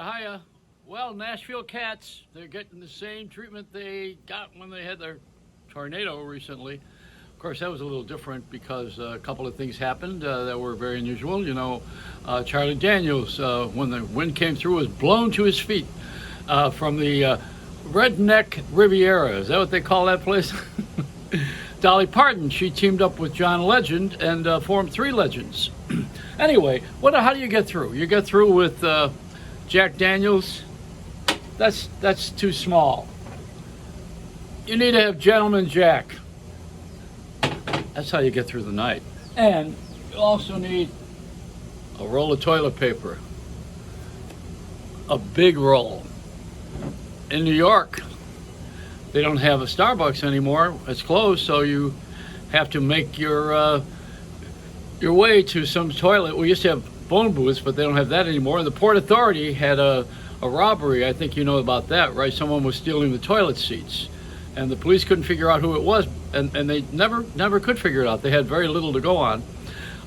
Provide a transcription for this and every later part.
Hiya. Well, Nashville cats, they're getting the same treatment they got when they had their tornado recently. Of course, that was a little different because a couple of things happened that were very unusual. Charlie Daniels, when the wind came through, was blown to his feet from the Redneck Riviera. Is that what they call that place? Dolly Parton, she teamed up with John Legend and formed Three Legends. Anyway, how do you get through? You get through with Jack Daniels. That's too small. You need to have Gentleman Jack. That's how you get through the night. And you also need a roll of toilet paper. A big roll. In New York, they don't have a Starbucks anymore. It's closed, so you have to make your way to some toilet. We used to have phone booths, but they don't have that anymore. And the Port Authority had a robbery. I think you know about that, right? Someone was stealing the toilet seats, and the police couldn't figure out who it was, and they never could figure it out. They had very little to go on.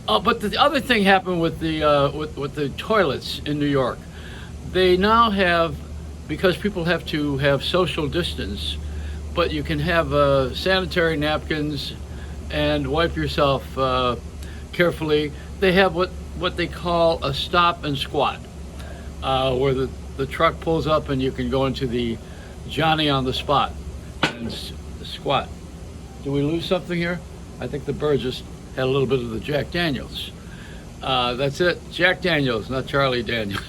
But the other thing happened with the toilets in New York. They now have, because people have to have social distance, but you can have sanitary napkins and wipe yourself carefully. They have what they call a stop and squat, where the truck pulls up and you can go into the Johnny on the spot and squat. Do we lose something here? I think the bird just had a little bit of the Jack Daniels. That's it, Jack Daniels, not Charlie Daniels.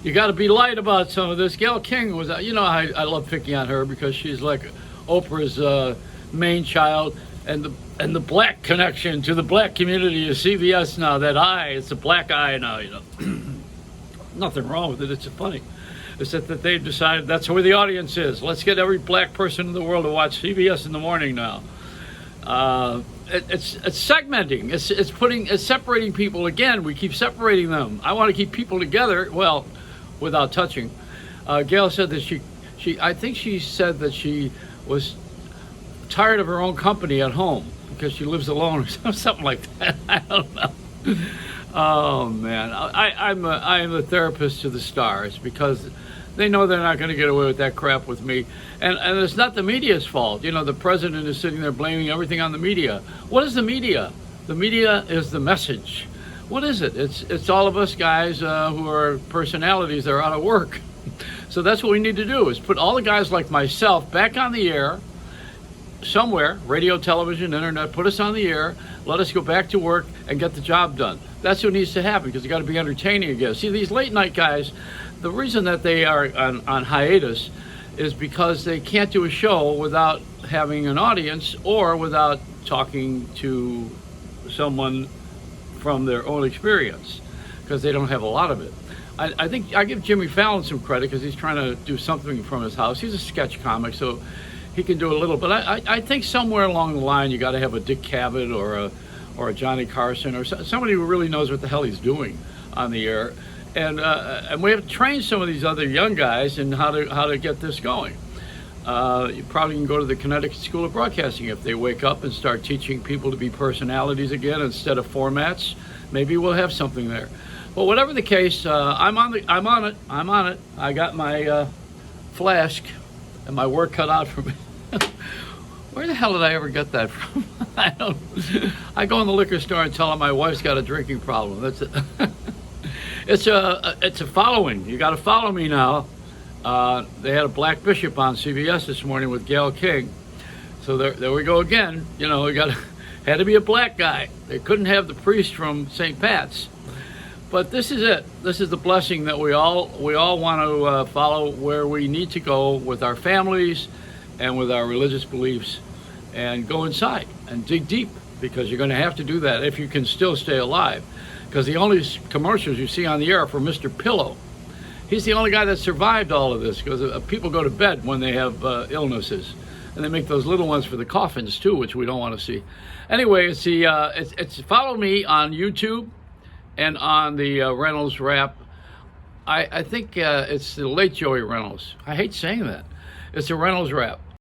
You got to be light about some of this. Gayle King was, I love picking on her because she's like Oprah's main child, and the black connection to the black community is CBS now. That eye, it's a black eye now. Nothing wrong with it. It's funny. It's that they've decided that's where the audience is. Let's get every black person in the world to watch CBS in the morning now. It's segmenting. It's separating people again. We keep separating them. I want to keep people together. Well, without touching. Gayle said that I think she said that she was tired of her own company at home because she lives alone or something like that. I don't know. Oh man, I am a therapist to the stars because they know they're not going to get away with that crap with me. And it's not the media's fault. The president is sitting there blaming everything on the media. What is the media? The media is the message. What is it? It's all of us guys who are personalities that are out of work. So that's what we need to do, is put all the guys like myself back on the air somewhere, radio, television, internet, put us on the air, let us go back to work and get the job done. That's what needs to happen, because you got to be entertaining again. See, these late night guys, the reason that they are on hiatus is because they can't do a show without having an audience or without talking to someone from their own experience, because they don't have a lot of it. I think I give Jimmy Fallon some credit because he's trying to do something from his house. He's a sketch comic, so he can do a little. But I think somewhere along the line you got to have a Dick Cavett or a Johnny Carson or somebody who really knows what the hell he's doing on the air. And we have to train some of these other young guys in how to get this going. You probably can go to the Connecticut School of Broadcasting if they wake up and start teaching people to be personalities again instead of formats. Maybe we'll have something there. But whatever the case, I'm on it. I got my flask and my work cut out for me. Where the hell did I ever get that from? I go in the liquor store and tell them my wife's got a drinking problem. That's it. It's a following. You got to follow me now. They had a black bishop on CBS this morning with Gayle King. So there we go again. Had to be a black guy. They couldn't have the priest from St. Pat's. But this is it. This is the blessing that we all want to follow, where we need to go with our families and with our religious beliefs, and go inside and dig deep, because you're going to have to do that if you can still stay alive. Because the only commercials you see on the air are for Mr. Pillow. He's the only guy that survived all of this, because people go to bed when they have illnesses, and they make those little ones for the coffins too, which we don't want to see. Anyway, it's follow me on YouTube and on the Reynolds Rap. I think it's the late Joey Reynolds. I hate saying that. It's the Reynolds Rap.